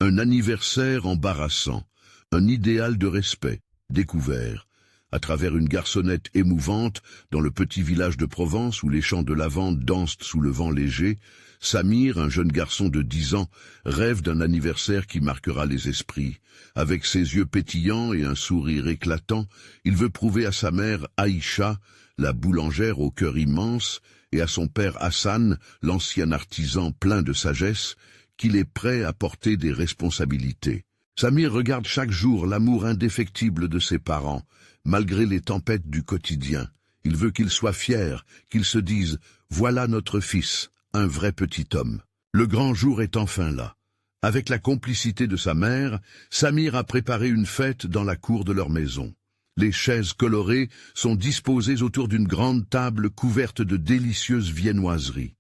Un anniversaire embarrassant, un idéal de respect, découvert, à travers une garçonnette émouvante, dans le petit village de Provence où les champs de lavande dansent sous le vent léger. Samir, un jeune garçon de 10 ans, rêve d'un anniversaire qui marquera les esprits. Avec ses yeux pétillants et un sourire éclatant, il veut prouver à sa mère Aïcha, la boulangère au cœur immense, et à son père Hassan, l'ancien artisan plein de sagesse, qu'il est prêt à porter des responsabilités. Samir regarde chaque jour l'amour indéfectible de ses parents, malgré les tempêtes du quotidien. Il veut qu'ils soient fiers, qu'ils se disent « Voilà notre fils, un vrai petit homme ». Le grand jour est enfin là. Avec la complicité de sa mère, Samir a préparé une fête dans la cour de leur maison. Les chaises colorées sont disposées autour d'une grande table couverte de délicieuses viennoiseries.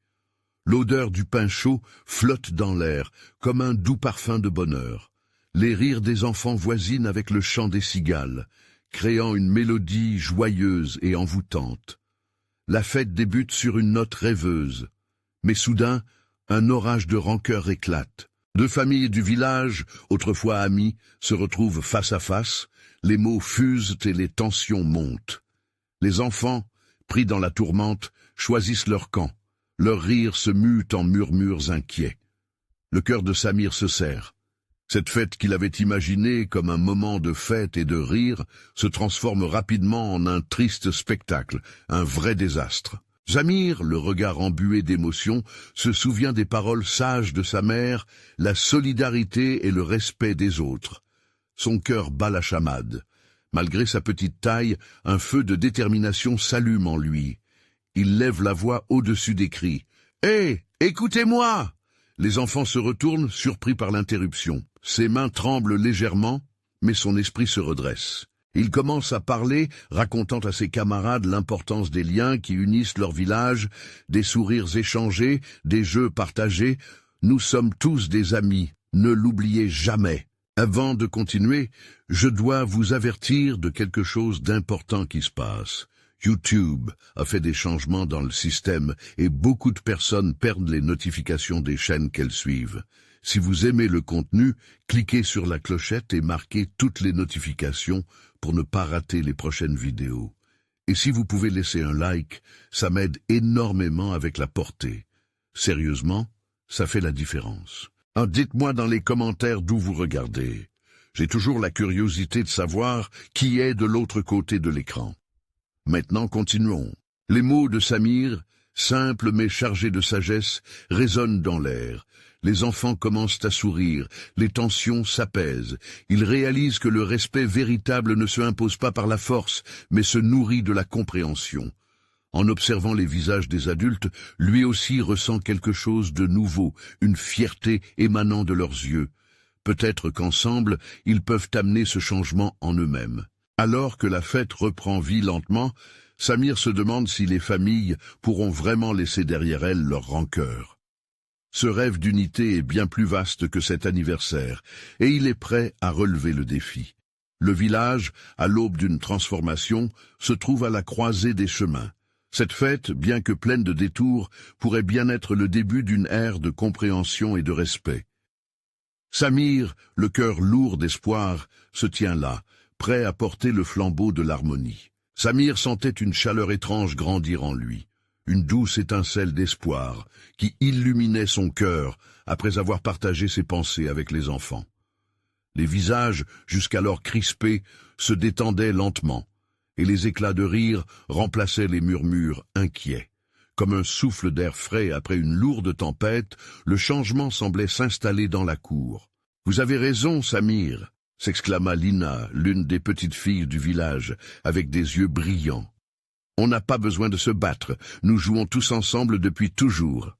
L'odeur du pain chaud flotte dans l'air, comme un doux parfum de bonheur. Les rires des enfants voisinent avec le chant des cigales, créant une mélodie joyeuse et envoûtante. La fête débute sur une note rêveuse, mais soudain, un orage de rancœur éclate. Deux familles du village, autrefois amies, se retrouvent face à face, les mots fusent et les tensions montent. Les enfants, pris dans la tourmente, choisissent leur camp. Leurs rires se muent en murmures inquiets. Le cœur de Samir se serre. Cette fête qu'il avait imaginée comme un moment de fête et de rire se transforme rapidement en un triste spectacle, un vrai désastre. Samir, le regard embué d'émotion, se souvient des paroles sages de sa mère, la solidarité et le respect des autres. Son cœur bat la chamade. Malgré sa petite taille, un feu de détermination s'allume en lui. Il lève la voix au-dessus des cris. « Hé, écoutez-moi !» Les enfants se retournent, surpris par l'interruption. Ses mains tremblent légèrement, mais son esprit se redresse. Il commence à parler, racontant à ses camarades l'importance des liens qui unissent leur village, des sourires échangés, des jeux partagés. « Nous sommes tous des amis, ne l'oubliez jamais. » Avant de continuer, je dois vous avertir de quelque chose d'important qui se passe. YouTube a fait des changements dans le système et beaucoup de personnes perdent les notifications des chaînes qu'elles suivent. Si vous aimez le contenu, cliquez sur la clochette et marquez toutes les notifications pour ne pas rater les prochaines vidéos. Et si vous pouvez laisser un like, ça m'aide énormément avec la portée. Sérieusement, ça fait la différence. Dites-moi dans les commentaires d'où vous regardez. J'ai toujours la curiosité de savoir qui est de l'autre côté de l'écran. Maintenant, continuons. Les mots de Samir, simples mais chargés de sagesse, résonnent dans l'air. Les enfants commencent à sourire, les tensions s'apaisent. Ils réalisent que le respect véritable ne se impose pas par la force, mais se nourrit de la compréhension. En observant les visages des adultes, lui aussi ressent quelque chose de nouveau, une fierté émanant de leurs yeux. Peut-être qu'ensemble, ils peuvent amener ce changement en eux-mêmes. Alors que la fête reprend vie lentement, Samir se demande si les familles pourront vraiment laisser derrière elles leur rancœur. Ce rêve d'unité est bien plus vaste que cet anniversaire, et il est prêt à relever le défi. Le village, à l'aube d'une transformation, se trouve à la croisée des chemins. Cette fête, bien que pleine de détours, pourrait bien être le début d'une ère de compréhension et de respect. Samir, le cœur lourd d'espoir, se tient là, prêt à porter le flambeau de l'harmonie. Samir sentait une chaleur étrange grandir en lui, une douce étincelle d'espoir qui illuminait son cœur après avoir partagé ses pensées avec les enfants. Les visages, jusqu'alors crispés, se détendaient lentement, et les éclats de rire remplaçaient les murmures inquiets. Comme un souffle d'air frais après une lourde tempête, le changement semblait s'installer dans la cour. « Vous avez raison, Samir !» s'exclama Lina, l'une des petites filles du village, avec des yeux brillants. « On n'a pas besoin de se battre, nous jouons tous ensemble depuis toujours. »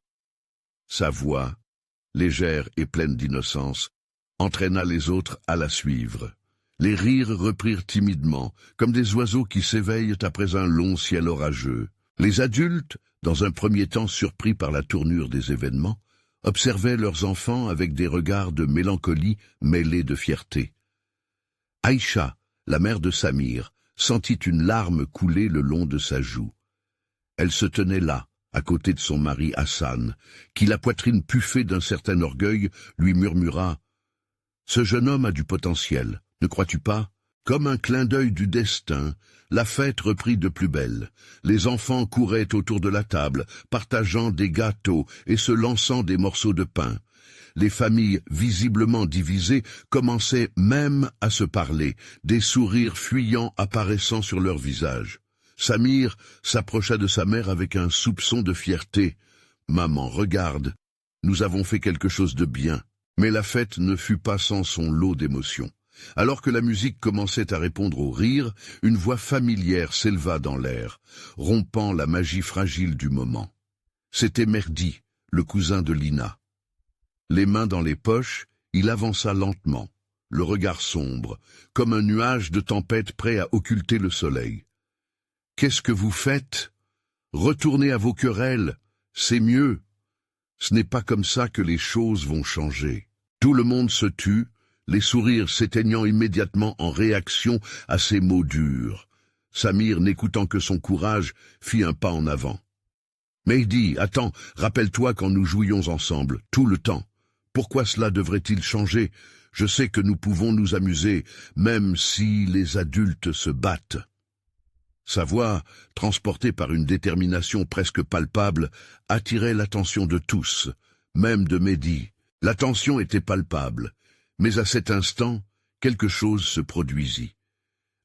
Sa voix, légère et pleine d'innocence, entraîna les autres à la suivre. Les rires reprirent timidement, comme des oiseaux qui s'éveillent après un long ciel orageux. Les adultes, dans un premier temps surpris par la tournure des événements, observaient leurs enfants avec des regards de mélancolie mêlés de fierté. Aïcha, la mère de Samir, sentit une larme couler le long de sa joue. Elle se tenait là, à côté de son mari Hassan, qui, la poitrine puffée d'un certain orgueil, lui murmura Ce jeune homme a du potentiel, ne crois-tu pas? Comme un clin d'œil du destin, la fête reprit de plus belle. Les enfants couraient autour de la table, partageant des gâteaux et se lançant des morceaux de pain. Les familles, visiblement divisées, commençaient même à se parler, des sourires fuyants apparaissant sur leurs visages. Samir s'approcha de sa mère avec un soupçon de fierté. « Maman, regarde, nous avons fait quelque chose de bien. » Mais la fête ne fut pas sans son lot d'émotions. Alors que la musique commençait à répondre aux rires, une voix familière s'éleva dans l'air, rompant la magie fragile du moment. C'était Merdi, le cousin de Lina. Les mains dans les poches, il avança lentement, le regard sombre, comme un nuage de tempête prêt à occulter le soleil. « Qu'est-ce que vous faites? Retournez à vos querelles, c'est mieux. Ce n'est pas comme ça que les choses vont changer. » Tout le monde se tut, les sourires s'éteignant immédiatement en réaction à ces mots durs. Samir, n'écoutant que son courage, fit un pas en avant. « Mehdi, attends, rappelle-toi quand nous jouions ensemble, tout le temps. Pourquoi cela devrait-il changer? Je sais que nous pouvons nous amuser, même si les adultes se battent. » Sa voix, transportée par une détermination presque palpable, attirait l'attention de tous, même de Mehdi. La tension était palpable, mais à cet instant, quelque chose se produisit.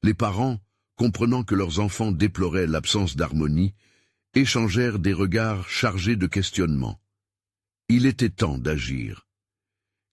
Les parents, comprenant que leurs enfants déploraient l'absence d'harmonie, échangèrent des regards chargés de questionnements. Il était temps d'agir.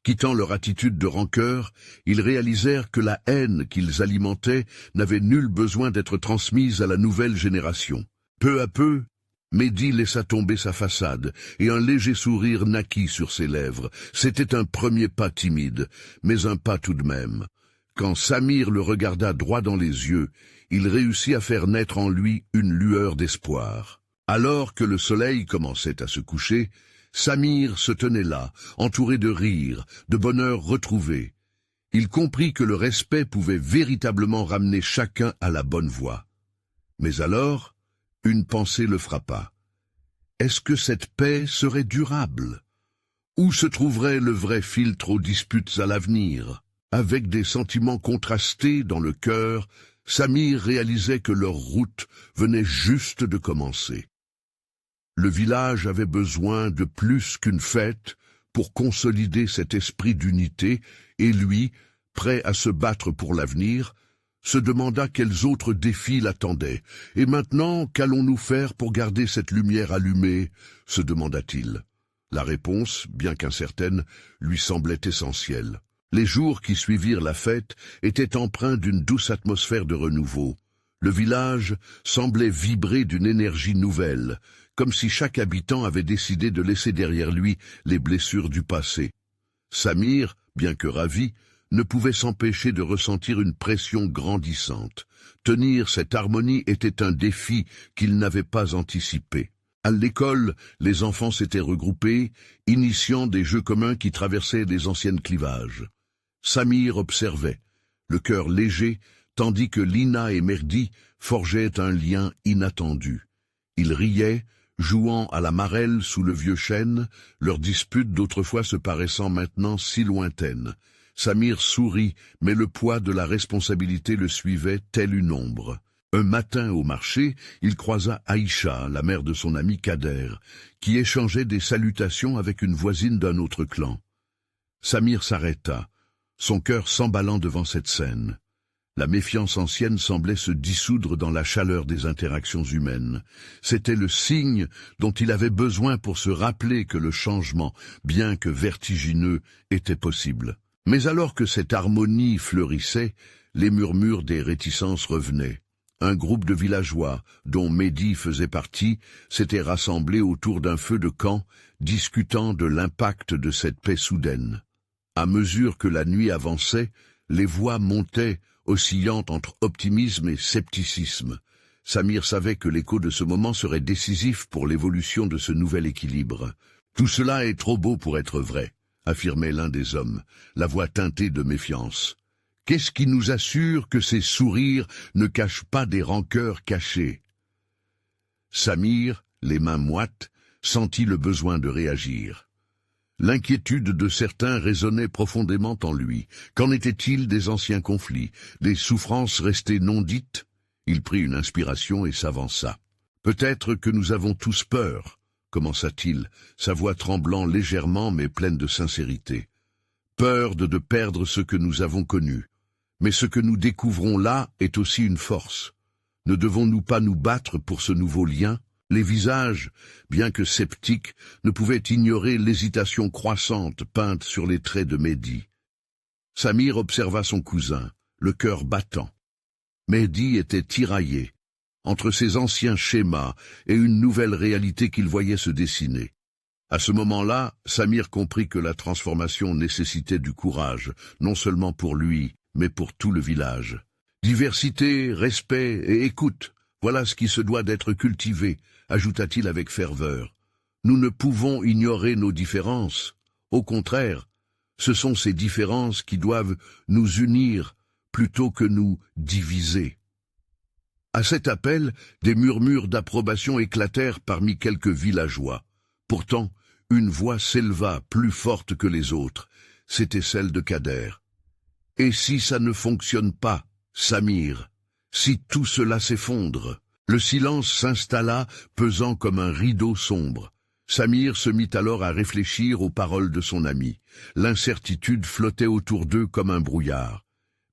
Quittant leur attitude de rancœur, ils réalisèrent que la haine qu'ils alimentaient n'avait nul besoin d'être transmise à la nouvelle génération. Peu à peu, Mehdi laissa tomber sa façade, et un léger sourire naquit sur ses lèvres. C'était un premier pas timide, mais un pas tout de même. Quand Samir le regarda droit dans les yeux, il réussit à faire naître en lui une lueur d'espoir. Alors que le soleil commençait à se coucher, Samir se tenait là, entouré de rires, de bonheur retrouvé. Il comprit que le respect pouvait véritablement ramener chacun à la bonne voie. Mais alors, une pensée le frappa. Est-ce que cette paix serait durable? Où se trouverait le vrai filtre aux disputes à l'avenir? Avec des sentiments contrastés dans le cœur, Samir réalisait que leur route venait juste de commencer. Le village avait besoin de plus qu'une fête pour consolider cet esprit d'unité, et lui, prêt à se battre pour l'avenir, se demanda quels autres défis l'attendaient. « Et maintenant, qu'allons-nous faire pour garder cette lumière allumée ?» se demanda-t-il. La réponse, bien qu'incertaine, lui semblait essentielle. Les jours qui suivirent la fête étaient empreints d'une douce atmosphère de renouveau. Le village semblait vibrer d'une énergie nouvelle, comme si chaque habitant avait décidé de laisser derrière lui les blessures du passé. Samir, bien que ravi, ne pouvait s'empêcher de ressentir une pression grandissante. Tenir cette harmonie était un défi qu'il n'avait pas anticipé. À l'école, les enfants s'étaient regroupés, initiant des jeux communs qui traversaient les anciennes clivages. Samir observait, le cœur léger, tandis que Lina et Merdi forgeaient un lien inattendu. Ils riaient, jouant à la marelle sous le vieux chêne, leurs disputes d'autrefois se paraissant maintenant si lointaines. Samir sourit, mais le poids de la responsabilité le suivait tel une ombre. Un matin au marché, il croisa Aïcha, la mère de son ami Kader, qui échangeait des salutations avec une voisine d'un autre clan. Samir s'arrêta, son cœur s'emballant devant cette scène. La méfiance ancienne semblait se dissoudre dans la chaleur des interactions humaines. C'était le signe dont il avait besoin pour se rappeler que le changement, bien que vertigineux, était possible. Mais alors que cette harmonie fleurissait, les murmures des réticences revenaient. Un groupe de villageois, dont Mehdi faisait partie, s'était rassemblé autour d'un feu de camp, discutant de l'impact de cette paix soudaine. À mesure que la nuit avançait, les voix montaient, oscillant entre optimisme et scepticisme. Samir savait que l'écho de ce moment serait décisif pour l'évolution de ce nouvel équilibre. « Tout cela est trop beau pour être vrai », affirmait l'un des hommes, la voix teintée de méfiance. « Qu'est-ce qui nous assure que ces sourires ne cachent pas des rancœurs cachées ?» Samir, les mains moites, sentit le besoin de réagir. L'inquiétude de certains résonnait profondément en lui. Qu'en était-il des anciens conflits, des souffrances restées non dites? Il prit une inspiration et s'avança. « Peut-être que nous avons tous peur, » commença-t-il, sa voix tremblant légèrement mais pleine de sincérité. « Peur de perdre ce que nous avons connu. Mais ce que nous découvrons là est aussi une force. Ne devons-nous pas nous battre pour ce nouveau lien ?» Les visages, bien que sceptiques, ne pouvaient ignorer l'hésitation croissante peinte sur les traits de Mehdi. Samir observa son cousin, le cœur battant. Mehdi était tiraillé, entre ses anciens schémas et une nouvelle réalité qu'il voyait se dessiner. À ce moment-là, Samir comprit que la transformation nécessitait du courage, non seulement pour lui, mais pour tout le village. Diversité, respect et écoute, voilà ce qui se doit d'être cultivé, ajouta-t-il avec ferveur. Nous ne pouvons ignorer nos différences. Au contraire, ce sont ces différences qui doivent nous unir plutôt que nous diviser. À cet appel, des murmures d'approbation éclatèrent parmi quelques villageois. Pourtant, une voix s'éleva plus forte que les autres. C'était celle de Kader. « Et si ça ne fonctionne pas, Samir? Si tout cela s'effondre ?» Le silence s'installa, pesant comme un rideau sombre. Samir se mit alors à réfléchir aux paroles de son ami. L'incertitude flottait autour d'eux comme un brouillard.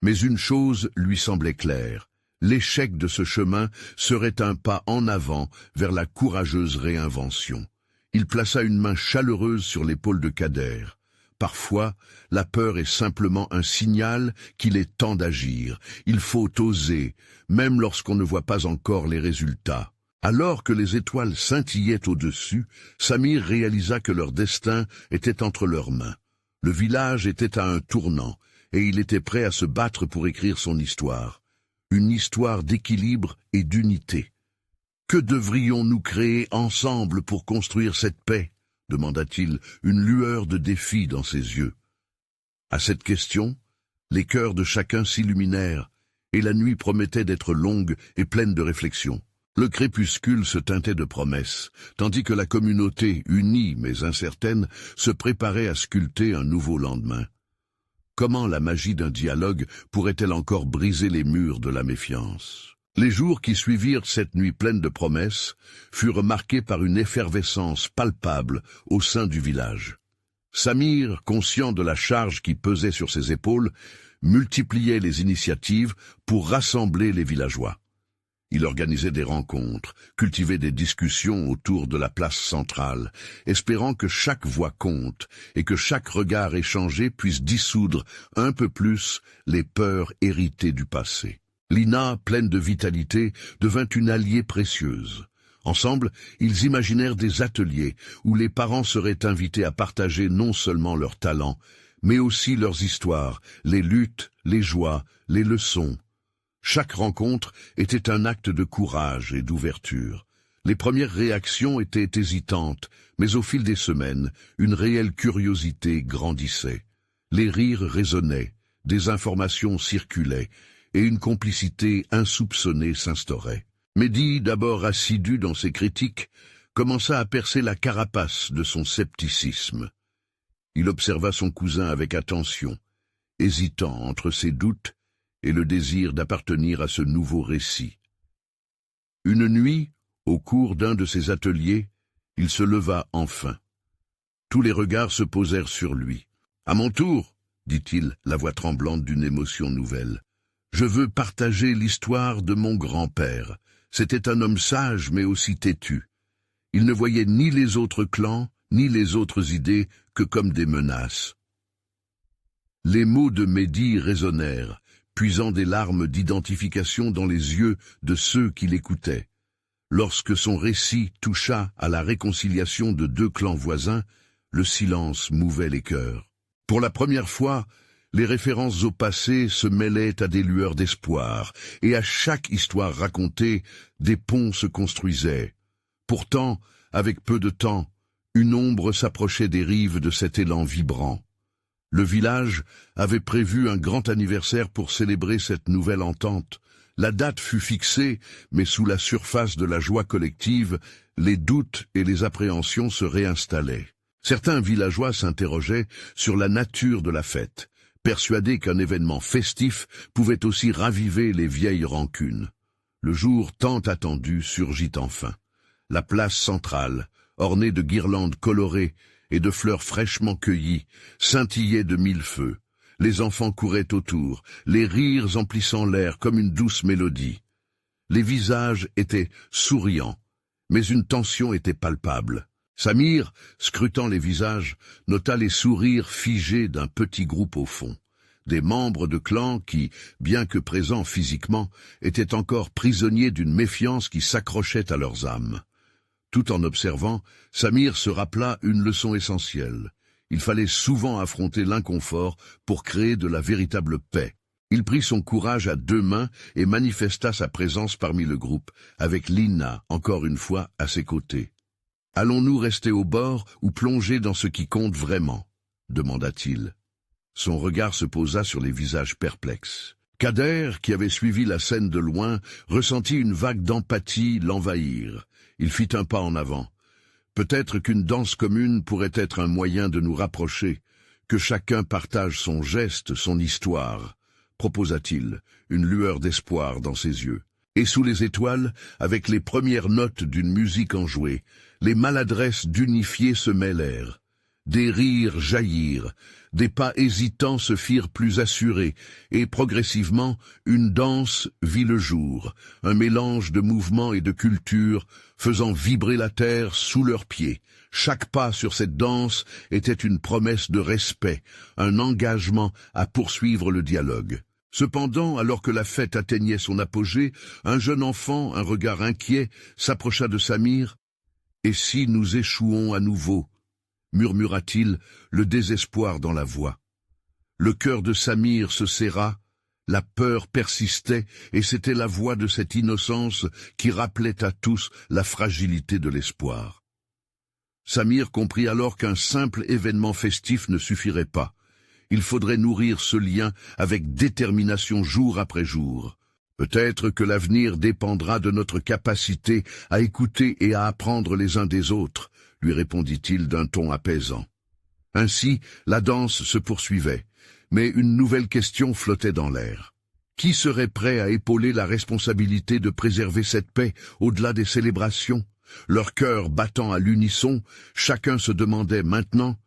Mais une chose lui semblait claire. L'échec de ce chemin serait un pas en avant vers la courageuse réinvention. Il plaça une main chaleureuse sur l'épaule de Kader. Parfois, la peur est simplement un signal qu'il est temps d'agir. Il faut oser, même lorsqu'on ne voit pas encore les résultats. Alors que les étoiles scintillaient au-dessus, Samir réalisa que leur destin était entre leurs mains. Le village était à un tournant, et il était prêt à se battre pour écrire son histoire. Une histoire d'équilibre et d'unité. Que devrions-nous créer ensemble pour construire cette paix ? Demanda-t-il, une lueur de défi dans ses yeux. À cette question, les cœurs de chacun s'illuminèrent, et la nuit promettait d'être longue et pleine de réflexions. Le crépuscule se teintait de promesses, tandis que la communauté, unie mais incertaine, se préparait à sculpter un nouveau lendemain. Comment la magie d'un dialogue pourrait-elle encore briser les murs de la méfiance ? Les jours qui suivirent cette nuit pleine de promesses furent marqués par une effervescence palpable au sein du village. Samir, conscient de la charge qui pesait sur ses épaules, multipliait les initiatives pour rassembler les villageois. Il organisait des rencontres, cultivait des discussions autour de la place centrale, espérant que chaque voix compte et que chaque regard échangé puisse dissoudre un peu plus les peurs héritées du passé. Lina, pleine de vitalité, devint une alliée précieuse. Ensemble, ils imaginèrent des ateliers où les parents seraient invités à partager non seulement leurs talents, mais aussi leurs histoires, les luttes, les joies, les leçons. Chaque rencontre était un acte de courage et d'ouverture. Les premières réactions étaient hésitantes, mais au fil des semaines, une réelle curiosité grandissait. Les rires résonnaient, des informations circulaient, et une complicité insoupçonnée s'instaurait. Mehdi, d'abord assidu dans ses critiques, commença à percer la carapace de son scepticisme. Il observa son cousin avec attention, hésitant entre ses doutes et le désir d'appartenir à ce nouveau récit. Une nuit, au cours d'un de ses ateliers, il se leva enfin. Tous les regards se posèrent sur lui. « À mon tour, dit-il, la voix tremblante d'une émotion nouvelle. Je veux partager l'histoire de mon grand-père. C'était un homme sage mais aussi têtu. Il ne voyait ni les autres clans, ni les autres idées que comme des menaces. » Les mots de Mehdi résonnèrent, puisant des larmes d'identification dans les yeux de ceux qui l'écoutaient. Lorsque son récit toucha à la réconciliation de deux clans voisins, le silence mouvait les cœurs. Pour la première fois, les références au passé se mêlaient à des lueurs d'espoir, et à chaque histoire racontée, des ponts se construisaient. Pourtant, avec peu de temps, une ombre s'approchait des rives de cet élan vibrant. Le village avait prévu un grand anniversaire pour célébrer cette nouvelle entente. La date fut fixée, mais sous la surface de la joie collective, les doutes et les appréhensions se réinstallaient. Certains villageois s'interrogeaient sur la nature de la fête, persuadés qu'un événement festif pouvait aussi raviver les vieilles rancunes. Le jour tant attendu surgit enfin. La place centrale, ornée de guirlandes colorées et de fleurs fraîchement cueillies, scintillait de mille feux. Les enfants couraient autour, les rires emplissant l'air comme une douce mélodie. Les visages étaient souriants, mais une tension était palpable. Samir, scrutant les visages, nota les sourires figés d'un petit groupe au fond. Des membres de clan qui, bien que présents physiquement, étaient encore prisonniers d'une méfiance qui s'accrochait à leurs âmes. Tout en observant, Samir se rappela une leçon essentielle. Il fallait souvent affronter l'inconfort pour créer de la véritable paix. Il prit son courage à deux mains et manifesta sa présence parmi le groupe, avec Lina, encore une fois, à ses côtés. « Allons-nous rester au bord ou plonger dans ce qui compte vraiment ?» demanda-t-il. Son regard se posa sur les visages perplexes. Kader, qui avait suivi la scène de loin, ressentit une vague d'empathie l'envahir. Il fit un pas en avant. Peut-être qu'une danse commune pourrait être un moyen de nous rapprocher, que chacun partage son geste, son histoire, proposa-t-il, une lueur d'espoir dans ses yeux. Et sous les étoiles, avec les premières notes d'une musique enjouée, les maladresses d'unifier se mêlèrent. Des rires jaillirent, des pas hésitants se firent plus assurés, et progressivement, une danse vit le jour, un mélange de mouvements et de cultures, faisant vibrer la terre sous leurs pieds. Chaque pas sur cette danse était une promesse de respect, un engagement à poursuivre le dialogue. Cependant, alors que la fête atteignait son apogée, un jeune enfant, un regard inquiet, s'approcha de Samir. « Et si nous échouons à nouveau ?» murmura-t-il, le désespoir dans la voix. Le cœur de Samir se serra, la peur persistait, et c'était la voix de cette innocence qui rappelait à tous la fragilité de l'espoir. Samir comprit alors qu'un simple événement festif ne suffirait pas. Il faudrait nourrir ce lien avec détermination jour après jour. Peut-être que l'avenir dépendra de notre capacité à écouter et à apprendre les uns des autres, lui répondit-il d'un ton apaisant. Ainsi, la danse se poursuivait, mais une nouvelle question flottait dans l'air. Qui serait prêt à épauler la responsabilité de préserver cette paix au-delà des célébrations? Leurs cœurs battant à l'unisson, chacun se demandait maintenant: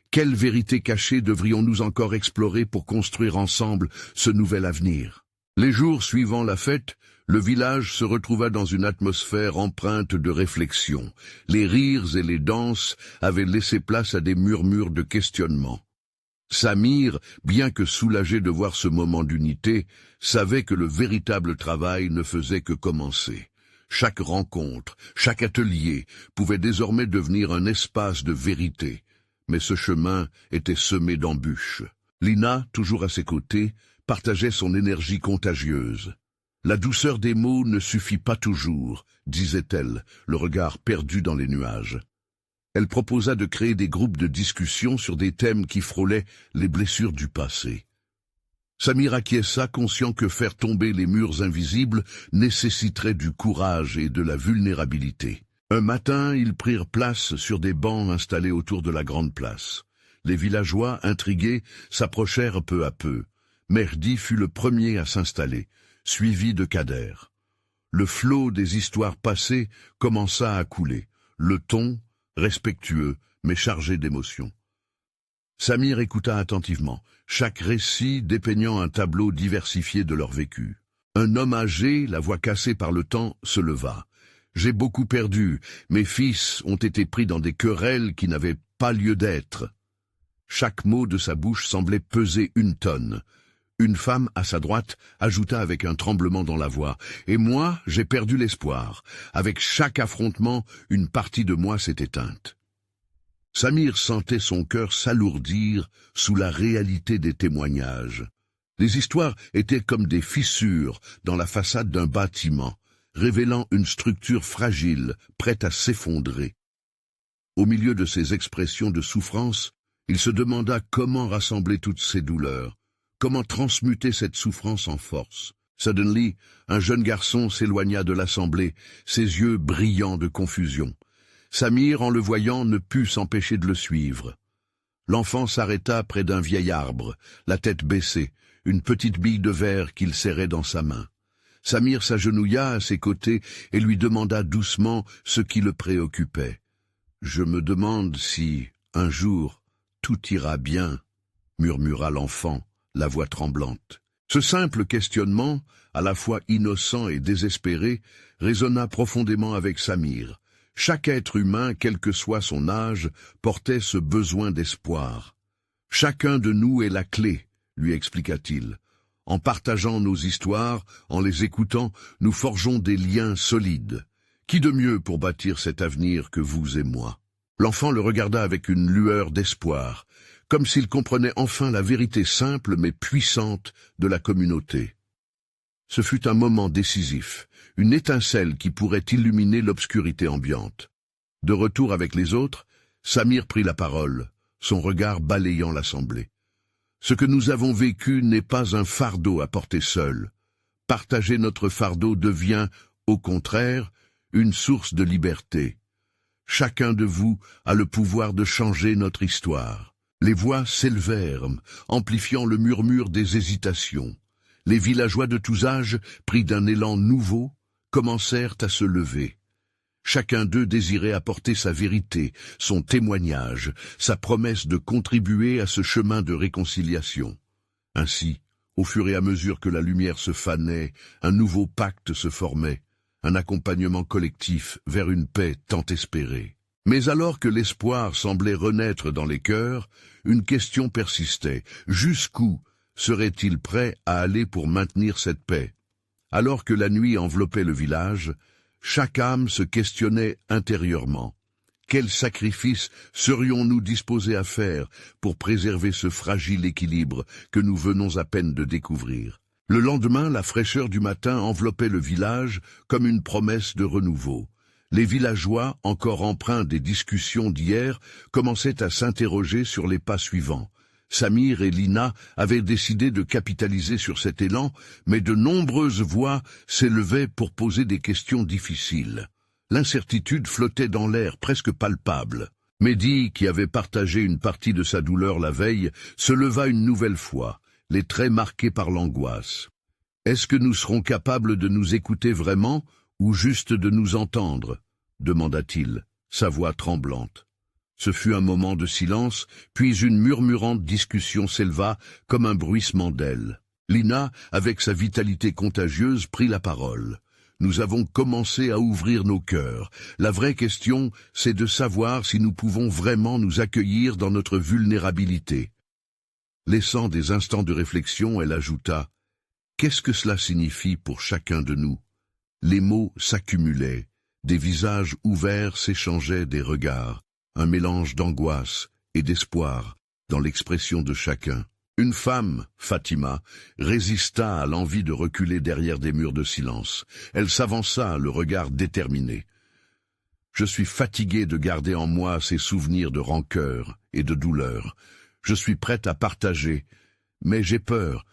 quelle vérité cachée devrions-nous encore explorer pour construire ensemble ce nouvel avenir? Les jours suivant la fête, le village se retrouva dans une atmosphère empreinte de réflexion. Les rires et les danses avaient laissé place à des murmures de questionnement. Samir, bien que soulagé de voir ce moment d'unité, savait que le véritable travail ne faisait que commencer. Chaque rencontre, chaque atelier pouvait désormais devenir un espace de vérité. Mais ce chemin était semé d'embûches. Lina, toujours à ses côtés, partageait son énergie contagieuse. La douceur des mots ne suffit pas toujours, disait-elle, le regard perdu dans les nuages. Elle proposa de créer des groupes de discussion sur des thèmes qui frôlaient les blessures du passé. Samir acquiesça, conscient que faire tomber les murs invisibles nécessiterait du courage et de la vulnérabilité. Un matin, ils prirent place sur des bancs installés autour de la grande place. Les villageois, intrigués, s'approchèrent peu à peu. Mehdi fut le premier à s'installer, suivi de Kader. Le flot des histoires passées commença à couler, le ton, respectueux, mais chargé d'émotion. Samir écouta attentivement, chaque récit dépeignant un tableau diversifié de leur vécu. Un homme âgé, la voix cassée par le temps, se leva. « J'ai beaucoup perdu, mes fils ont été pris dans des querelles qui n'avaient pas lieu d'être. » Chaque mot de sa bouche semblait peser une tonne. Une femme, à sa droite, ajouta avec un tremblement dans la voix. « Et moi, j'ai perdu l'espoir. Avec chaque affrontement, une partie de moi s'est éteinte. » Samir sentait son cœur s'alourdir sous la réalité des témoignages. Les histoires étaient comme des fissures dans la façade d'un bâtiment, révélant une structure fragile, prête à s'effondrer. Au milieu de ces expressions de souffrance, il se demanda comment rassembler toutes ces douleurs. Comment transmuter cette souffrance en force? Suddenly, un jeune garçon s'éloigna de l'assemblée, ses yeux brillants de confusion. Samir, en le voyant, ne put s'empêcher de le suivre. L'enfant s'arrêta près d'un vieil arbre, la tête baissée, une petite bille de verre qu'il serrait dans sa main. Samir s'agenouilla à ses côtés et lui demanda doucement ce qui le préoccupait. « Je me demande si, un jour, tout ira bien, » murmura l'enfant, la voix tremblante. Ce simple questionnement, à la fois innocent et désespéré, résonna profondément avec Samir. Chaque être humain, quel que soit son âge, portait ce besoin d'espoir. « Chacun de nous est la clé, » lui expliqua-t-il. « En partageant nos histoires, en les écoutant, nous forgeons des liens solides. Qui de mieux pour bâtir cet avenir que vous et moi ?» L'enfant le regarda avec une lueur d'espoir, comme s'il comprenait enfin la vérité simple mais puissante de la communauté. Ce fut un moment décisif, une étincelle qui pourrait illuminer l'obscurité ambiante. De retour avec les autres, Samir prit la parole, son regard balayant l'assemblée. « Ce que nous avons vécu n'est pas un fardeau à porter seul. Partager notre fardeau devient, au contraire, une source de liberté. Chacun de vous a le pouvoir de changer notre histoire. » Les voix s'élevèrent, amplifiant le murmure des hésitations. Les villageois de tous âges, pris d'un élan nouveau, commencèrent à se lever. Chacun d'eux désirait apporter sa vérité, son témoignage, sa promesse de contribuer à ce chemin de réconciliation. Ainsi, au fur et à mesure que la lumière se fanait, un nouveau pacte se formait, un accompagnement collectif vers une paix tant espérée. Mais alors que l'espoir semblait renaître dans les cœurs, une question persistait. Jusqu'où serait-il prêt à aller pour maintenir cette paix? Alors que la nuit enveloppait le village, chaque âme se questionnait intérieurement. Quel sacrifice serions-nous disposés à faire pour préserver ce fragile équilibre que nous venons à peine de découvrir? Le lendemain, la fraîcheur du matin enveloppait le village comme une promesse de renouveau. Les villageois, encore empreints des discussions d'hier, commençaient à s'interroger sur les pas suivants. Samir et Lina avaient décidé de capitaliser sur cet élan, mais de nombreuses voix s'élevaient pour poser des questions difficiles. L'incertitude flottait dans l'air presque palpable. Mehdi, qui avait partagé une partie de sa douleur la veille, se leva une nouvelle fois, les traits marqués par l'angoisse. « Est-ce que nous serons capables de nous écouter vraiment ou juste de nous entendre ?» demanda-t-il, sa voix tremblante. Ce fut un moment de silence, puis une murmurante discussion s'éleva comme un bruissement d'ailes. Lina, avec sa vitalité contagieuse, prit la parole. « Nous avons commencé à ouvrir nos cœurs. La vraie question, c'est de savoir si nous pouvons vraiment nous accueillir dans notre vulnérabilité. » Laissant des instants de réflexion, elle ajouta « Qu'est-ce que cela signifie pour chacun de nous ?» Les mots s'accumulaient, des visages ouverts s'échangeaient des regards, un mélange d'angoisse et d'espoir dans l'expression de chacun. Une femme, Fatima, résista à l'envie de reculer derrière des murs de silence. Elle s'avança, le regard déterminé. « Je suis fatiguée de garder en moi ces souvenirs de rancœur et de douleur. Je suis prête à partager, mais j'ai peur.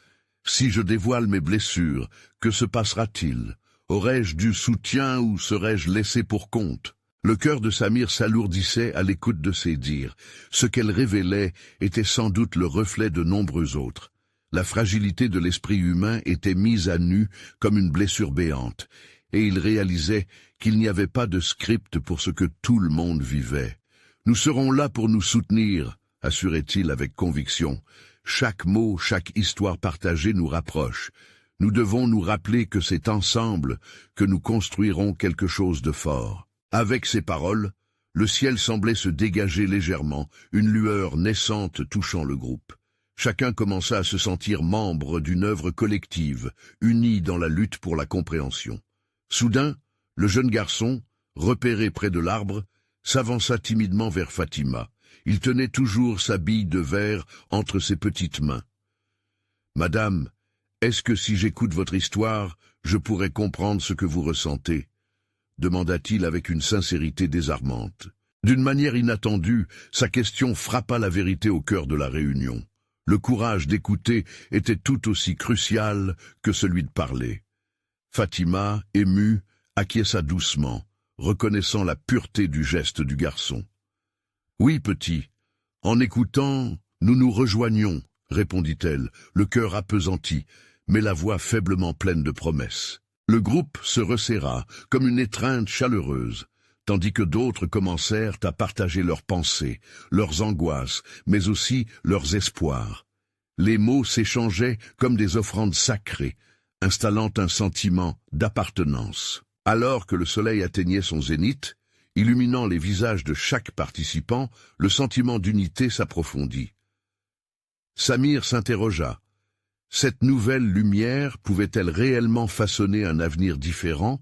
Si je dévoile mes blessures, que se passera-t-il ? Aurais-je du soutien ou serais-je laissé pour compte ?» Le cœur de Samir s'alourdissait à l'écoute de ces dires. Ce qu'elle révélait était sans doute le reflet de nombreux autres. La fragilité de l'esprit humain était mise à nu comme une blessure béante, et il réalisait qu'il n'y avait pas de script pour ce que tout le monde vivait. « Nous serons là pour nous soutenir », assurait-il avec conviction. « Chaque mot, chaque histoire partagée nous rapproche. Nous devons nous rappeler que c'est ensemble que nous construirons quelque chose de fort. » Avec ces paroles, le ciel semblait se dégager légèrement, une lueur naissante touchant le groupe. Chacun commença à se sentir membre d'une œuvre collective, unie dans la lutte pour la compréhension. Soudain, le jeune garçon, repéré près de l'arbre, s'avança timidement vers Fatima. Il tenait toujours sa bille de verre entre ses petites mains. « Madame, est-ce que si j'écoute votre histoire, je pourrais comprendre ce que vous ressentez ?» demanda-t-il avec une sincérité désarmante. D'une manière inattendue, sa question frappa la vérité au cœur de la réunion. Le courage d'écouter était tout aussi crucial que celui de parler. Fatima, émue, acquiesça doucement, reconnaissant la pureté du geste du garçon. « Oui, petit, en écoutant, nous nous rejoignons, » répondit-elle, le cœur appesanti, mais la voix faiblement pleine de promesses. Le groupe se resserra, comme une étreinte chaleureuse, tandis que d'autres commencèrent à partager leurs pensées, leurs angoisses, mais aussi leurs espoirs. Les mots s'échangeaient comme des offrandes sacrées, installant un sentiment d'appartenance. Alors que le soleil atteignait son zénith, illuminant les visages de chaque participant, le sentiment d'unité s'approfondit. Samir s'interrogea. Cette nouvelle lumière pouvait-elle réellement façonner un avenir différent,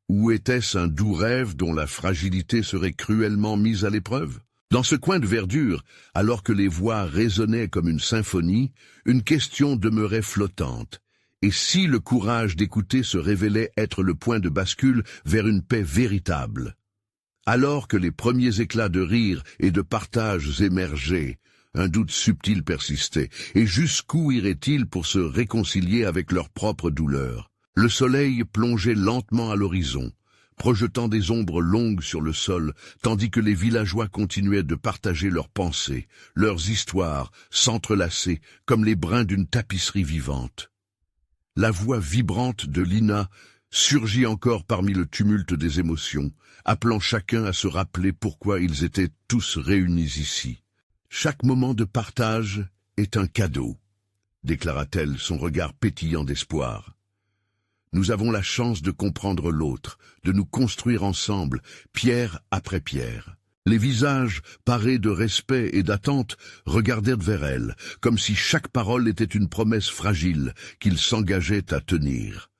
ou était-ce un doux rêve dont la fragilité serait cruellement mise à l'épreuve? Dans ce coin de verdure, alors que les voix résonnaient comme une symphonie, une question demeurait flottante. Et si le courage d'écouter se révélait être le point de bascule vers une paix véritable? Alors que les premiers éclats de rire et de partage émergeaient, un doute subtil persistait, et jusqu'où iraient-ils pour se réconcilier avec leur propre douleur? Le soleil plongeait lentement à l'horizon, projetant des ombres longues sur le sol, tandis que les villageois continuaient de partager leurs pensées, leurs histoires, s'entrelacer comme les brins d'une tapisserie vivante. La voix vibrante de Lina surgit encore parmi le tumulte des émotions, appelant chacun à se rappeler pourquoi ils étaient tous réunis ici. Chaque moment de partage est un cadeau, déclara-t-elle, son regard pétillant d'espoir. Nous avons la chance de comprendre l'autre, de nous construire ensemble, pierre après pierre. Les visages, parés de respect et d'attente, regardèrent vers elle, comme si chaque parole était une promesse fragile qu'ils s'engageaient à tenir.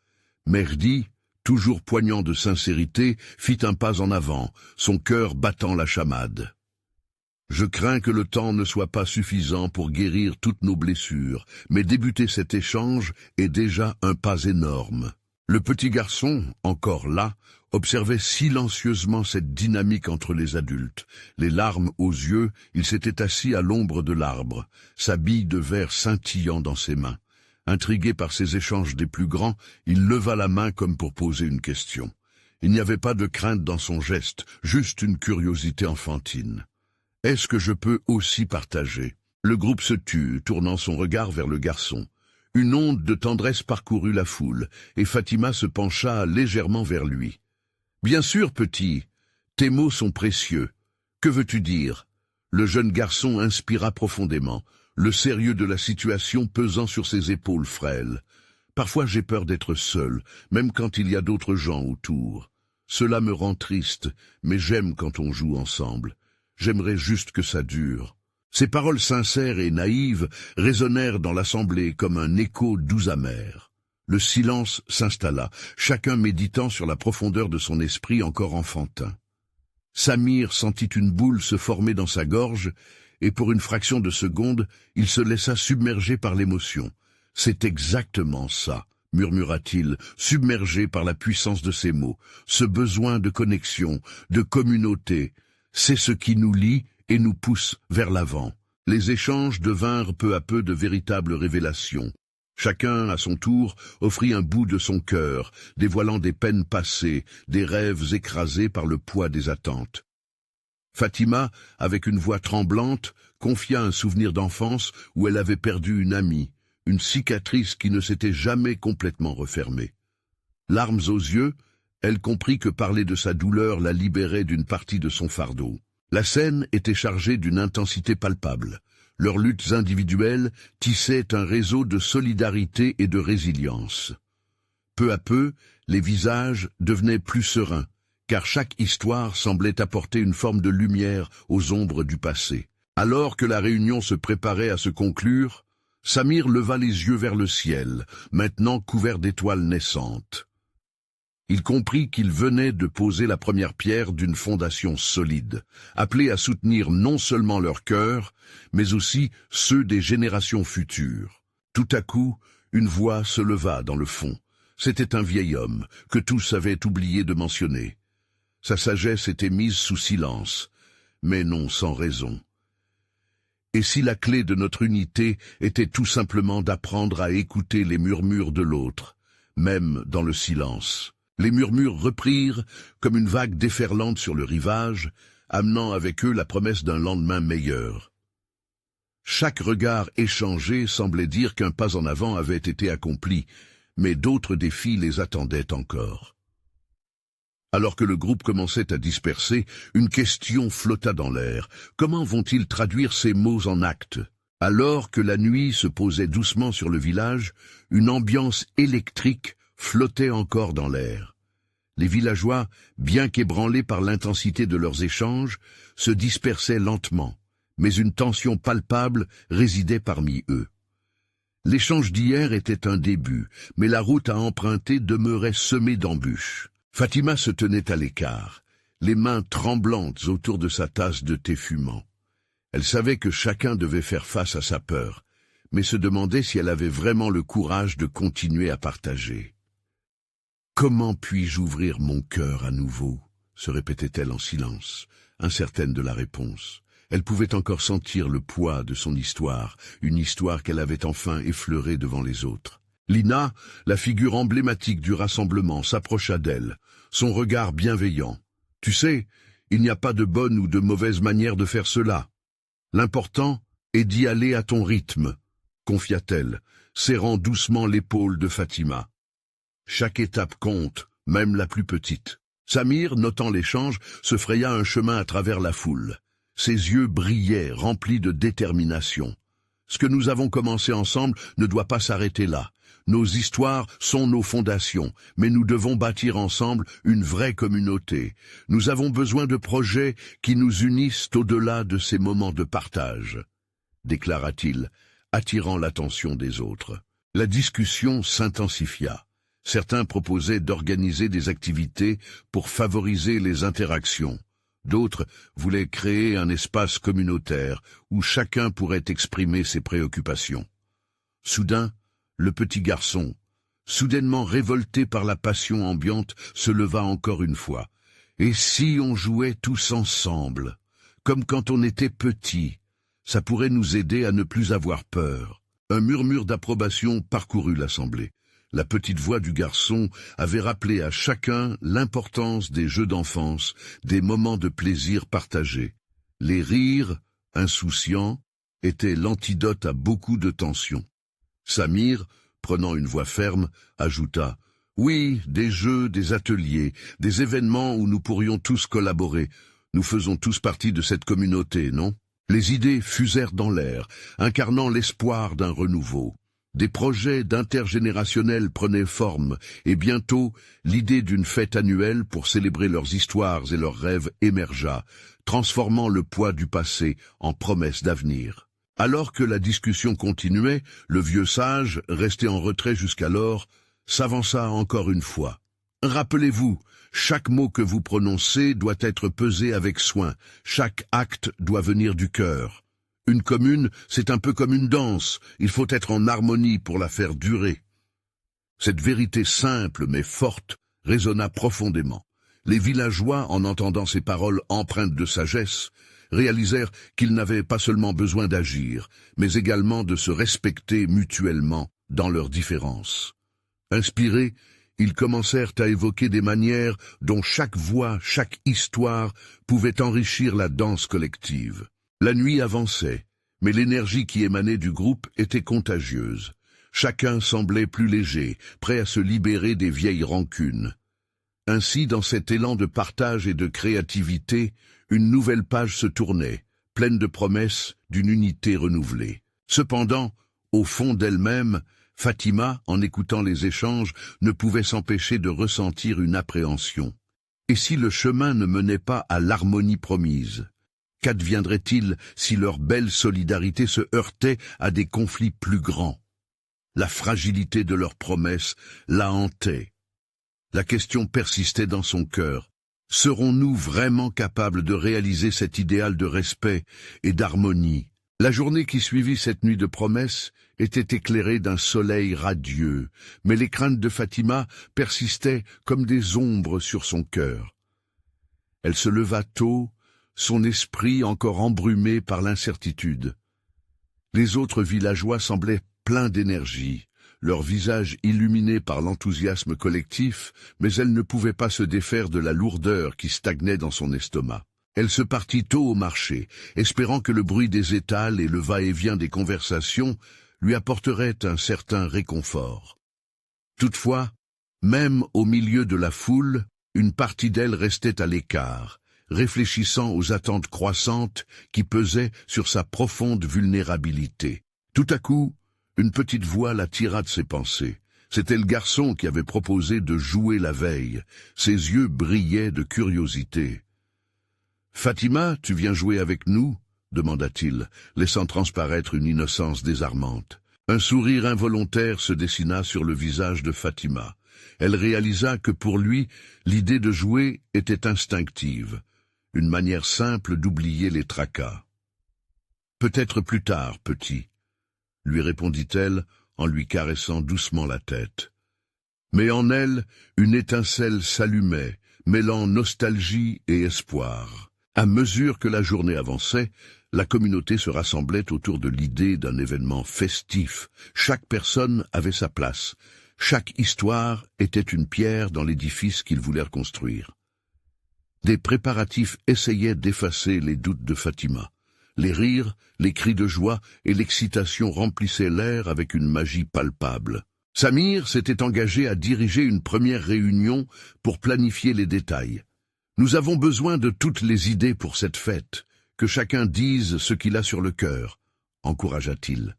Mehdi, toujours poignant de sincérité, fit un pas en avant, son cœur battant la chamade. « Je crains que le temps ne soit pas suffisant pour guérir toutes nos blessures, mais débuter cet échange est déjà un pas énorme. » Le petit garçon, encore là, observait silencieusement cette dynamique entre les adultes. Les larmes aux yeux, il s'était assis à l'ombre de l'arbre, sa bille de verre scintillant dans ses mains. Intrigué par ces échanges des plus grands, il leva la main comme pour poser une question. Il n'y avait pas de crainte dans son geste, juste une curiosité enfantine. « Est-ce que je peux aussi partager ?» Le groupe se tut, tournant son regard vers le garçon. Une onde de tendresse parcourut la foule, et Fatima se pencha légèrement vers lui. « Bien sûr, petit, tes mots sont précieux. Que veux-tu dire ?» Le jeune garçon inspira profondément, le sérieux de la situation pesant sur ses épaules frêles. « Parfois j'ai peur d'être seul, même quand il y a d'autres gens autour. Cela me rend triste, mais j'aime quand on joue ensemble. J'aimerais juste que ça dure. » Ces paroles sincères et naïves résonnèrent dans l'assemblée comme un écho doux amer. Le silence s'installa, chacun méditant sur la profondeur de son esprit encore enfantin. Samir sentit une boule se former dans sa gorge, et pour une fraction de seconde, il se laissa submerger par l'émotion. « C'est exactement ça », murmura-t-il, submergé par la puissance de ces mots. « Ce besoin de connexion, de communauté, c'est ce qui nous lie et nous pousse vers l'avant. » Les échanges devinrent peu à peu de véritables révélations. Chacun, à son tour, offrit un bout de son cœur, dévoilant des peines passées, des rêves écrasés par le poids des attentes. Fatima, avec une voix tremblante, confia un souvenir d'enfance où elle avait perdu une amie, une cicatrice qui ne s'était jamais complètement refermée. Larmes aux yeux, elle comprit que parler de sa douleur la libérait d'une partie de son fardeau. La scène était chargée d'une intensité palpable. Leurs luttes individuelles tissaient un réseau de solidarité et de résilience. Peu à peu, les visages devenaient plus sereins, car chaque histoire semblait apporter une forme de lumière aux ombres du passé. Alors que la réunion se préparait à se conclure, Samir leva les yeux vers le ciel, maintenant couvert d'étoiles naissantes. Il comprit qu'il venait de poser la première pierre d'une fondation solide, appelée à soutenir non seulement leur cœur, mais aussi ceux des générations futures. Tout à coup, une voix se leva dans le fond. C'était un vieil homme, que tous avaient oublié de mentionner. Sa sagesse était mise sous silence, mais non sans raison. Et si la clé de notre unité était tout simplement d'apprendre à écouter les murmures de l'autre, même dans le silence? Les murmures reprirent comme une vague déferlante sur le rivage, amenant avec eux la promesse d'un lendemain meilleur. Chaque regard échangé semblait dire qu'un pas en avant avait été accompli, mais d'autres défis les attendaient encore. Alors que le groupe commençait à disperser, une question flotta dans l'air. Comment vont-ils traduire ces mots en actes? Alors que la nuit se posait doucement sur le village, une ambiance électrique flottait encore dans l'air. Les villageois, bien qu'ébranlés par l'intensité de leurs échanges, se dispersaient lentement, mais une tension palpable résidait parmi eux. L'échange d'hier était un début, mais la route à emprunter demeurait semée d'embûches. Fatima se tenait à l'écart, les mains tremblantes autour de sa tasse de thé fumant. Elle savait que chacun devait faire face à sa peur, mais se demandait si elle avait vraiment le courage de continuer à partager. « Comment puis-je ouvrir mon cœur à nouveau ?» se répétait-elle en silence, incertaine de la réponse. Elle pouvait encore sentir le poids de son histoire, une histoire qu'elle avait enfin effleurée devant les autres. Lina, la figure emblématique du rassemblement, s'approcha d'elle, son regard bienveillant. « Tu sais, il n'y a pas de bonne ou de mauvaise manière de faire cela. L'important est d'y aller à ton rythme, » confia-t-elle, serrant doucement l'épaule de Fatima. Chaque étape compte, même la plus petite. Samir, notant l'échange, se fraya un chemin à travers la foule. Ses yeux brillaient, remplis de détermination. Ce que nous avons commencé ensemble ne doit pas s'arrêter là. Nos histoires sont nos fondations, mais nous devons bâtir ensemble une vraie communauté. Nous avons besoin de projets qui nous unissent au-delà de ces moments de partage, déclara-t-il, attirant l'attention des autres. La discussion s'intensifia. Certains proposaient d'organiser des activités pour favoriser les interactions. D'autres voulaient créer un espace communautaire où chacun pourrait exprimer ses préoccupations. Soudain, le petit garçon, soudainement révolté par la passion ambiante, se leva encore une fois. « Et si on jouait tous ensemble, comme quand on était petit, ça pourrait nous aider à ne plus avoir peur. » Un murmure d'approbation parcourut l'assemblée. La petite voix du garçon avait rappelé à chacun l'importance des jeux d'enfance, des moments de plaisir partagés. Les rires, insouciants, étaient l'antidote à beaucoup de tensions. Samir, prenant une voix ferme, ajouta « Oui, des jeux, des ateliers, des événements où nous pourrions tous collaborer. Nous faisons tous partie de cette communauté, non ?» Les idées fusèrent dans l'air, incarnant l'espoir d'un renouveau. Des projets d'intergénérationnel prenaient forme, et bientôt, l'idée d'une fête annuelle pour célébrer leurs histoires et leurs rêves émergea, transformant le poids du passé en promesse d'avenir. Alors que la discussion continuait, le vieux sage, resté en retrait jusqu'alors, s'avança encore une fois. « Rappelez-vous, chaque mot que vous prononcez doit être pesé avec soin, chaque acte doit venir du cœur. Une commune, c'est un peu comme une danse, il faut être en harmonie pour la faire durer. » Cette vérité simple mais forte résonna profondément. Les villageois, en entendant ces paroles empreintes de sagesse, réalisèrent qu'ils n'avaient pas seulement besoin d'agir, mais également de se respecter mutuellement dans leurs différences. Inspirés, ils commencèrent à évoquer des manières dont chaque voix, chaque histoire pouvait enrichir la danse collective. La nuit avançait, mais l'énergie qui émanait du groupe était contagieuse. Chacun semblait plus léger, prêt à se libérer des vieilles rancunes. Ainsi, dans cet élan de partage et de créativité, une nouvelle page se tournait, pleine de promesses d'une unité renouvelée. Cependant, au fond d'elle-même, Fatima, en écoutant les échanges, ne pouvait s'empêcher de ressentir une appréhension. Et si le chemin ne menait pas à l'harmonie promise? Qu'adviendrait-il si leur belle solidarité se heurtait à des conflits plus grands? La fragilité de leurs promesses la hantait. La question persistait dans son cœur. Serons-nous vraiment capables de réaliser cet idéal de respect et d'harmonie? La journée qui suivit cette nuit de promesses était éclairée d'un soleil radieux, mais les craintes de Fatima persistaient comme des ombres sur son cœur. Elle se leva tôt, son esprit encore embrumé par l'incertitude. Les autres villageois semblaient pleins d'énergie, leur visage illuminé par l'enthousiasme collectif, mais elle ne pouvait pas se défaire de la lourdeur qui stagnait dans son estomac. Elle se partit tôt au marché, espérant que le bruit des étals et le va-et-vient des conversations lui apporteraient un certain réconfort. Toutefois, même au milieu de la foule, une partie d'elle restait à l'écart, réfléchissant aux attentes croissantes qui pesaient sur sa profonde vulnérabilité. Tout à coup, une petite voix la tira de ses pensées. C'était le garçon qui avait proposé de jouer la veille. Ses yeux brillaient de curiosité. « Fatima, tu viens jouer avec nous ?» demanda-t-il, laissant transparaître une innocence désarmante. Un sourire involontaire se dessina sur le visage de Fatima. Elle réalisa que pour lui, l'idée de jouer était instinctive, une manière simple d'oublier les tracas. « Peut-être plus tard, petit », lui répondit-elle en lui caressant doucement la tête. Mais en elle, une étincelle s'allumait, mêlant nostalgie et espoir. À mesure que la journée avançait, la communauté se rassemblait autour de l'idée d'un événement festif. Chaque personne avait sa place. Chaque histoire était une pierre dans l'édifice qu'ils voulaient construire. Des préparatifs essayaient d'effacer les doutes de Fatima. Les rires, les cris de joie et l'excitation remplissaient l'air avec une magie palpable. Samir s'était engagé à diriger une première réunion pour planifier les détails. « Nous avons besoin de toutes les idées pour cette fête, que chacun dise ce qu'il a sur le cœur », encouragea-t-il.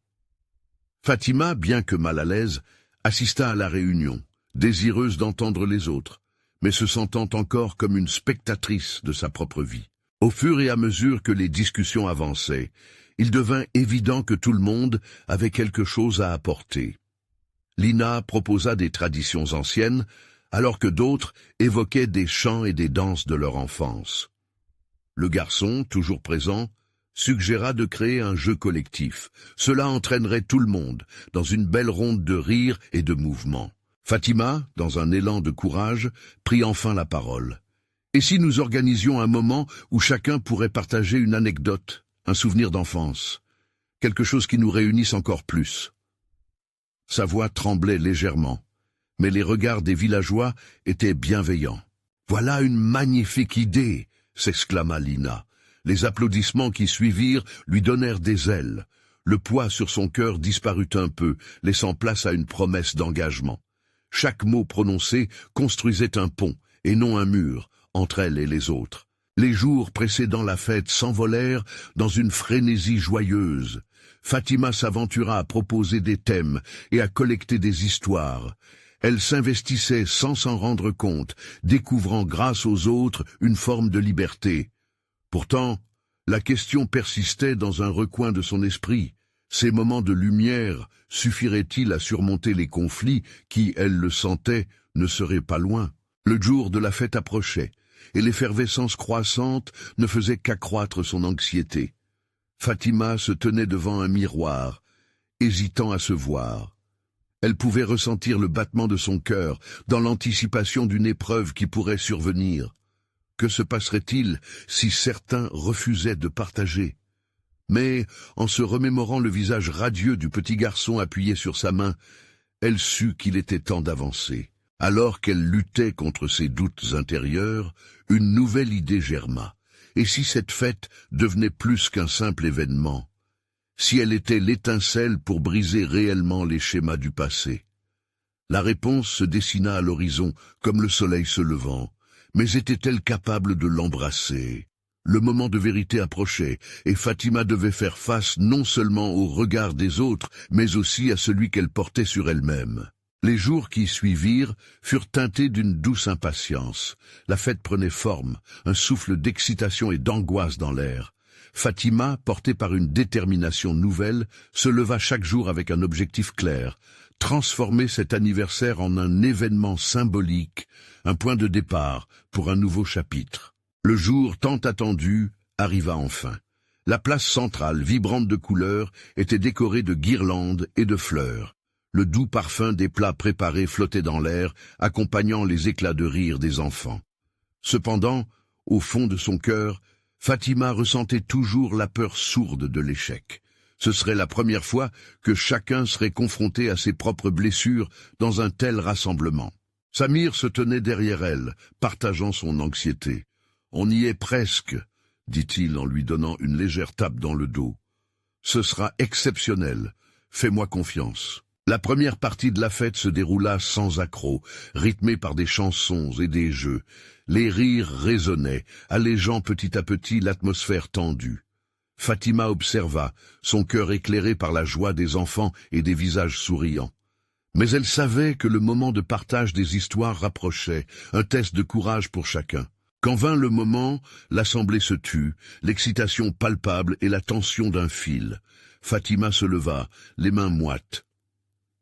Fatima, bien que mal à l'aise, assista à la réunion, désireuse d'entendre les autres, mais se sentant encore comme une spectatrice de sa propre vie. Au fur et à mesure que les discussions avançaient, il devint évident que tout le monde avait quelque chose à apporter. Lina proposa des traditions anciennes, alors que d'autres évoquaient des chants et des danses de leur enfance. Le garçon, toujours présent, suggéra de créer un jeu collectif. Cela entraînerait tout le monde dans une belle ronde de rires et de mouvements. Fatima, dans un élan de courage, prit enfin la parole. « Et si nous organisions un moment où chacun pourrait partager une anecdote, un souvenir d'enfance, quelque chose qui nous réunisse encore plus ?» Sa voix tremblait légèrement, mais les regards des villageois étaient bienveillants. « Voilà une magnifique idée !» s'exclama Lina. Les applaudissements qui suivirent lui donnèrent des ailes. Le poids sur son cœur disparut un peu, laissant place à une promesse d'engagement. Chaque mot prononcé construisait un pont, et non un mur, entre elle et les autres. Les jours précédant la fête s'envolèrent dans une frénésie joyeuse. Fatima s'aventura à proposer des thèmes et à collecter des histoires. Elle s'investissait sans s'en rendre compte, découvrant grâce aux autres une forme de liberté. Pourtant, la question persistait dans un recoin de son esprit. Ces moments de lumière suffiraient-ils à surmonter les conflits qui, elle le sentait, ne seraient pas loin? Le jour de la fête approchait, et l'effervescence croissante ne faisait qu'accroître son anxiété. Fatima se tenait devant un miroir, hésitant à se voir. Elle pouvait ressentir le battement de son cœur dans l'anticipation d'une épreuve qui pourrait survenir. Que se passerait-il si certains refusaient de partager? Mais, en se remémorant le visage radieux du petit garçon appuyé sur sa main, elle sut qu'il était temps d'avancer. Alors qu'elle luttait contre ses doutes intérieurs, une nouvelle idée germa. Et si cette fête devenait plus qu'un simple événement? Si elle était l'étincelle pour briser réellement les schémas du passé? La réponse se dessina à l'horizon, comme le soleil se levant. Mais était-elle capable de l'embrasser? Le moment de vérité approchait, et Fatima devait faire face non seulement au regard des autres, mais aussi à celui qu'elle portait sur elle-même. Les jours qui suivirent furent teintés d'une douce impatience. La fête prenait forme, un souffle d'excitation et d'angoisse dans l'air. Fatima, portée par une détermination nouvelle, se leva chaque jour avec un objectif clair, transformer cet anniversaire en un événement symbolique, un point de départ pour un nouveau chapitre. Le jour tant attendu arriva enfin. La place centrale, vibrante de couleurs, était décorée de guirlandes et de fleurs. Le doux parfum des plats préparés flottait dans l'air, accompagnant les éclats de rire des enfants. Cependant, au fond de son cœur, Fatima ressentait toujours la peur sourde de l'échec. Ce serait la première fois que chacun serait confronté à ses propres blessures dans un tel rassemblement. Samir se tenait derrière elle, partageant son anxiété. « On y est presque », dit-il en lui donnant une légère tape dans le dos. « Ce sera exceptionnel. Fais-moi confiance. » La première partie de la fête se déroula sans accroc, rythmée par des chansons et des jeux. Les rires résonnaient, allégeant petit à petit l'atmosphère tendue. Fatima observa, son cœur éclairé par la joie des enfants et des visages souriants. Mais elle savait que le moment de partage des histoires rapprochait, un test de courage pour chacun. Quand vint le moment, l'assemblée se tut, l'excitation palpable et la tension d'un fil. Fatima se leva, les mains moites.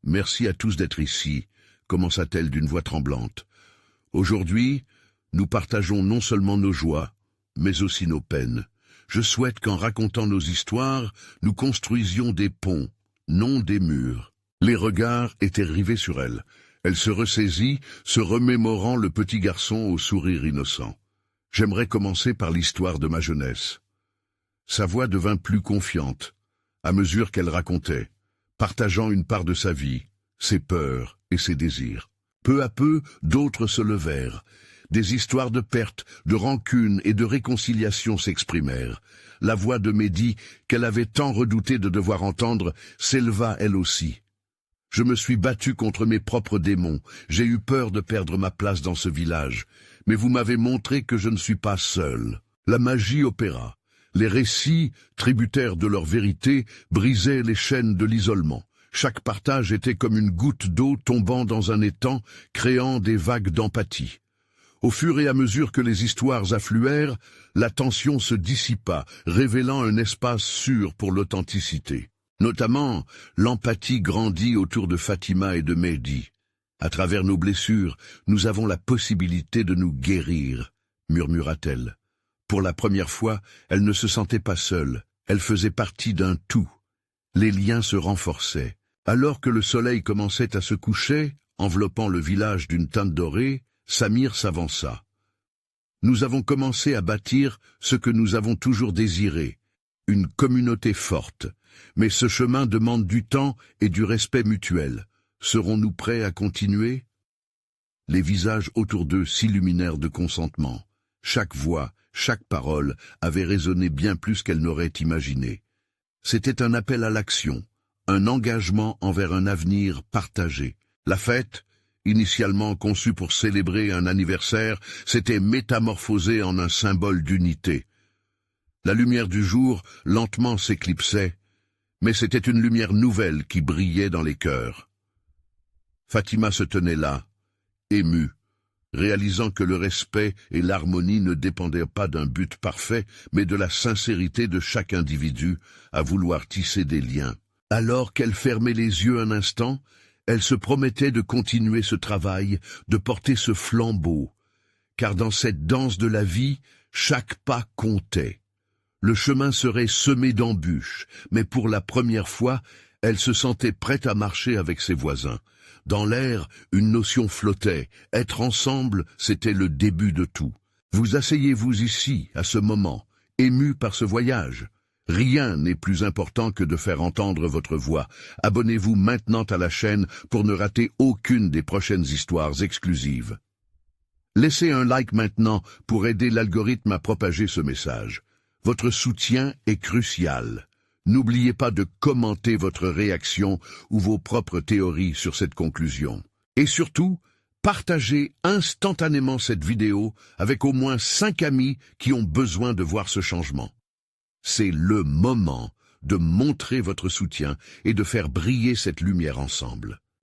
« Merci à tous d'être ici », commença-t-elle d'une voix tremblante. « Aujourd'hui, nous partageons non seulement nos joies, mais aussi nos peines. Je souhaite qu'en racontant nos histoires, nous construisions des ponts, non des murs. » Les regards étaient rivés sur elle. Elle se ressaisit, se remémorant le petit garçon au sourire innocent. « J'aimerais commencer par l'histoire de ma jeunesse. » Sa voix devint plus confiante, à mesure qu'elle racontait, partageant une part de sa vie, ses peurs et ses désirs. Peu à peu, d'autres se levèrent. Des histoires de perte, de rancune et de réconciliation s'exprimèrent. La voix de Mehdi, qu'elle avait tant redouté de devoir entendre, s'éleva elle aussi. « Je me suis battu contre mes propres démons. J'ai eu peur de perdre ma place dans ce village. Mais vous m'avez montré que je ne suis pas seul. » La magie opéra. Les récits, tributaires de leur vérité, brisaient les chaînes de l'isolement. Chaque partage était comme une goutte d'eau tombant dans un étang, créant des vagues d'empathie. Au fur et à mesure que les histoires affluèrent, la tension se dissipa, révélant un espace sûr pour l'authenticité. Notamment, l'empathie grandit autour de Fatima et de Mehdi. « À travers nos blessures, nous avons la possibilité de nous guérir », murmura-t-elle. Pour la première fois, elle ne se sentait pas seule, elle faisait partie d'un tout. Les liens se renforçaient. Alors que le soleil commençait à se coucher, enveloppant le village d'une teinte dorée, Samir s'avança. « Nous avons commencé à bâtir ce que nous avons toujours désiré, une communauté forte. Mais ce chemin demande du temps et du respect mutuel. Serons-nous prêts à continuer ?» Les visages autour d'eux s'illuminèrent de consentement. Chaque voix, chaque parole avait résonné bien plus qu'elle n'aurait imaginé. C'était un appel à l'action, un engagement envers un avenir partagé. La fête, initialement conçue pour célébrer un anniversaire, s'était métamorphosée en un symbole d'unité. La lumière du jour lentement s'éclipsait, mais c'était une lumière nouvelle qui brillait dans les cœurs. Fatima se tenait là, émue, réalisant que le respect et l'harmonie ne dépendaient pas d'un but parfait, mais de la sincérité de chaque individu à vouloir tisser des liens. Alors qu'elle fermait les yeux un instant, elle se promettait de continuer ce travail, de porter ce flambeau, car dans cette danse de la vie, chaque pas comptait. Le chemin serait semé d'embûches, mais pour la première fois, elle se sentait prête à marcher avec ses voisins. Dans l'air, une notion flottait. Être ensemble, c'était le début de tout. Vous asseyez-vous ici, à ce moment, ému par ce voyage. Rien n'est plus important que de faire entendre votre voix. Abonnez-vous maintenant à la chaîne pour ne rater aucune des prochaines histoires exclusives. Laissez un like maintenant pour aider l'algorithme à propager ce message. Votre soutien est crucial. N'oubliez pas de commenter votre réaction ou vos propres théories sur cette conclusion. Et surtout, partagez instantanément cette vidéo avec au moins 5 amis qui ont besoin de voir ce changement. C'est le moment de montrer votre soutien et de faire briller cette lumière ensemble.